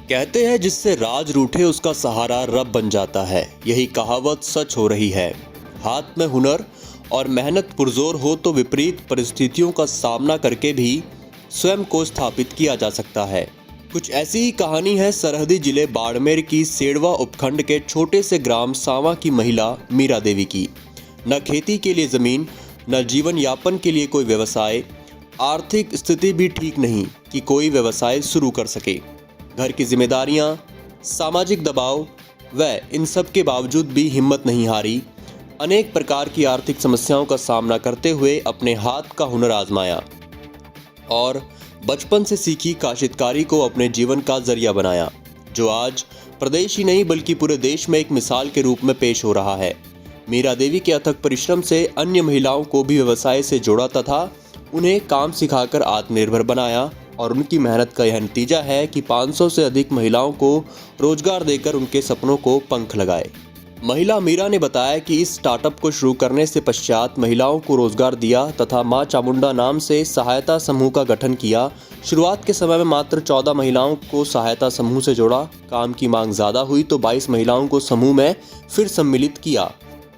कहते हैं जिससे राज रूठे उसका सहारा रब बन जाता है। यही कहावत सच हो रही है। हाथ में हुनर और मेहनत पुरजोर हो तो विपरीत परिस्थितियों का सामना करके भी स्वयं को स्थापित किया जा सकता है। कुछ ऐसी ही कहानी है सरहदी जिले बाड़मेर की सेड़वा उपखंड के छोटे से ग्राम सावा की महिला मीरा देवी की। न खेती के लिए ज़मीन, न जीवन यापन के लिए कोई व्यवसाय, आर्थिक स्थिति भी ठीक नहीं कि कोई व्यवसाय शुरू कर सके। घर की जिम्मेदारियां, सामाजिक दबाव व इन सब के बावजूद भी हिम्मत नहीं हारी। अनेक प्रकार की आर्थिक समस्याओं का सामना करते हुए अपने हाथ का हुनर आजमाया और बचपन से सीखी काश्तकारी को अपने जीवन का जरिया बनाया, जो आज प्रदेश ही नहीं बल्कि पूरे देश में एक मिसाल के रूप में पेश हो रहा है। मीरा देवी के अथक परिश्रम से अन्य महिलाओं को भी व्यवसाय से जोड़ा तथा उन्हें काम सिखाकर आत्मनिर्भर बनाया और उनकी मेहनत का यह नतीजा है कि 500 से अधिक महिलाओं को रोजगार देकर उनके सपनों को पंख लगाए। महिला मीरा ने बताया कि इस स्टार्टअप को शुरू करने से पश्चात महिलाओं को रोजगार दिया तथा मां चामुंडा नाम से सहायता समूह का गठन किया। शुरुआत के समय में मात्र 14 महिलाओं को सहायता समूह से जोड़ा। काम की मांग ज्यादा हुई तो 22 महिलाओं को समूह में फिर सम्मिलित किया।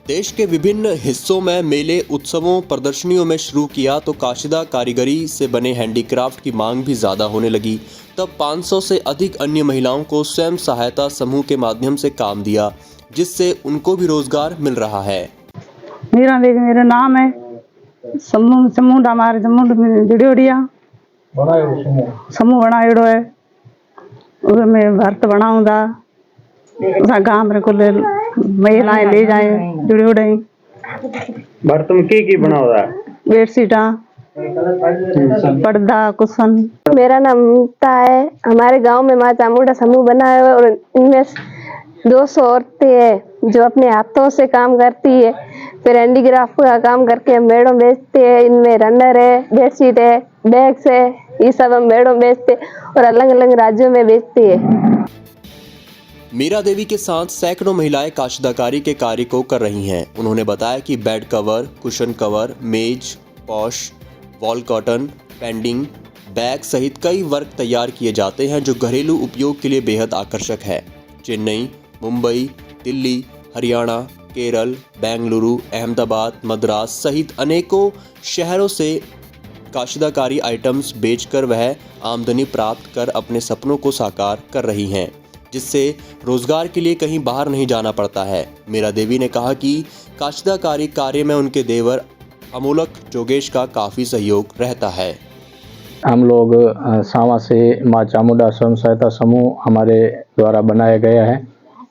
देश के विभिन्न हिस्सों में मेले, उत्सवों, प्रदर्शनियों में शुरू किया तो काशिदा कारीगरी से बने हैंडीक्राफ्ट की मांग भी ज़्यादा होने लगी। तब 500 से अधिक अन्य महिलाओं को स्वयं सहायता समूह के माध्यम से काम दिया, जिससे उनको भी रोजगार मिल रहा है। मीरा देवी मेरा नाम है। समूह हमारे जुड़ियोड़िया समूह बनाएड़ो है। उसमें भरत बनाऊंगा गांव में कुल महिलाएं ले जाए जुड़ियोड़े भरत में की बनाओ बेडशीटा, पर्दा, कुशन। मेरा नाम ममता है। हमारे गांव में माँ चामुंडा समूह बना है और इनमें 200 औरतें हैं जो अपने हाथों से काम करती है। फिर हैंडीक्राफ्ट का काम करके हम बेड़ों बेचते हैं। इनमें रनर है, बेडशीट है, बैग्स है, ये सब हम बेड़ों बेचते और अलग अलग राज्यों में बेचते हैं। मीरा देवी के साथ सैकड़ों महिलाएं काश्तकारी के कार्य को कर रही हैं। उन्होंने बताया कि बेड कवर, कुशन कवर, मेज, posh, wall cotton, pending, bag सहित कई वर्क तैयार किए जाते हैं जो घरेलू उपयोग के लिए बेहद आकर्षक है। चेन्नई, मुंबई, दिल्ली, हरियाणा, केरल, बेंगलुरु, अहमदाबाद, मद्रास सहित अनेकों शहरों से काश्तकारी आइटम्स बेचकर वह आमदनी प्राप्त कर अपने सपनों को साकार कर रही हैं, जिससे रोजगार के लिए कहीं बाहर नहीं जाना पड़ता है। मीरा देवी ने कहा कि काश्तकारी कार्य में उनके देवर अमोलक जोगेश का काफ़ी सहयोग रहता है। हम लोग सावा से माँ चामुंडा स्वयं सहायता समूह हमारे द्वारा बनाया गया है।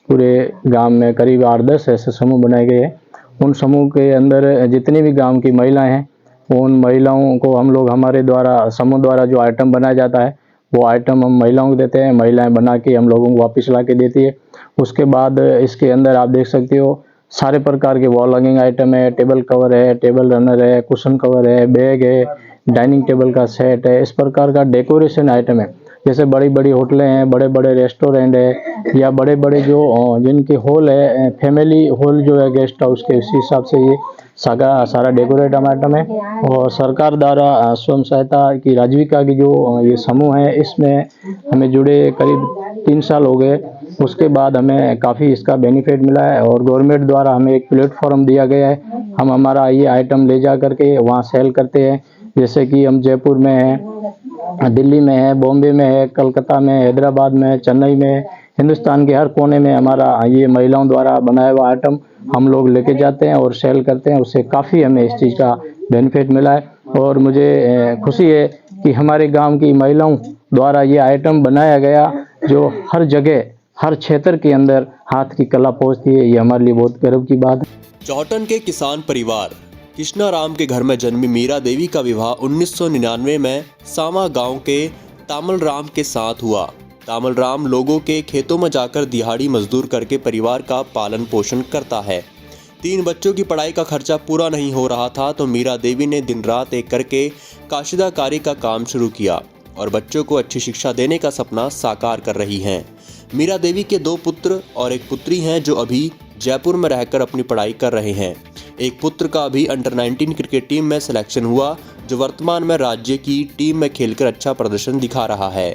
पूरे गांव में करीब 8-10 ऐसे समूह बनाए गए हैं। उन समूह के अंदर जितनी भी गांव की महिलाएं हैं, उन महिलाओं को हम लोग हमारे द्वारा समूह द्वारा जो आइटम बनाया जाता है वो आइटम हम महिलाओं को देते हैं। महिलाएं बना के हम लोगों को वापस ला के देती है। उसके बाद इसके अंदर आप देख सकते हो सारे प्रकार के वॉल हैंगिंग आइटम है, टेबल कवर है, टेबल रनर है, कुशन कवर है, बैग है, डाइनिंग टेबल का सेट है। इस प्रकार का डेकोरेशन आइटम है। जैसे बड़ी बड़ी होटलें हैं, बड़े बड़े रेस्टोरेंट है या बड़े बड़े जो जिनके हॉल है, फैमिली हॉल जो है गेस्ट हाउस के, इस हिसाब से ये सारा डेकोरेट आइटम है। और सरकार द्वारा स्वयं सहायता की राजीविका की जो ये समूह है, इसमें हमें जुड़े करीब 3 साल हो गए। उसके बाद हमें काफ़ी इसका बेनिफिट मिला है और गवर्नमेंट द्वारा हमें एक प्लेटफॉर्म दिया गया है। हम हमारा ये आइटम ले जा करके वहाँ सेल करते हैं। जैसे कि हम जयपुर में हैं, दिल्ली में है, बॉम्बे में है, कलकत्ता में, हैदराबाद में, चेन्नई में, हिंदुस्तान के हर कोने में हमारा ये महिलाओं द्वारा बनाया हुआ आइटम हम लोग लेके जाते हैं और सेल करते हैं। उससे काफ़ी हमें इस चीज़ का बेनिफिट मिला है और मुझे खुशी है कि हमारे गांव की महिलाओं द्वारा ये आइटम बनाया गया जो हर जगह, हर क्षेत्र के अंदर हाथ की कला पहुँचती है। ये हमारे लिए बहुत गर्व की बात है। चौहटन के किसान परिवार कृष्णा राम के घर में जन्मी मीरा देवी का विवाह 1999 में सामा गांव के तामल राम के साथ हुआ। तामल राम लोगों के खेतों में जाकर दिहाड़ी मजदूर करके परिवार का पालन पोषण करता है। 3 बच्चों की पढ़ाई का खर्चा पूरा नहीं हो रहा था तो मीरा देवी ने दिन रात एक करके काश्तकारी का काम शुरू किया और बच्चों को अच्छी शिक्षा देने का सपना साकार कर रही हैं। मीरा देवी के 2 पुत्र और 1 पुत्री हैं जो अभी जयपुर में रहकर अपनी पढ़ाई कर रहे हैं। एक पुत्र का अभी अंडर 19 क्रिकेट टीम में सिलेक्शन हुआ जो वर्तमान में राज्य की टीम में खेलकर अच्छा प्रदर्शन दिखा रहा है।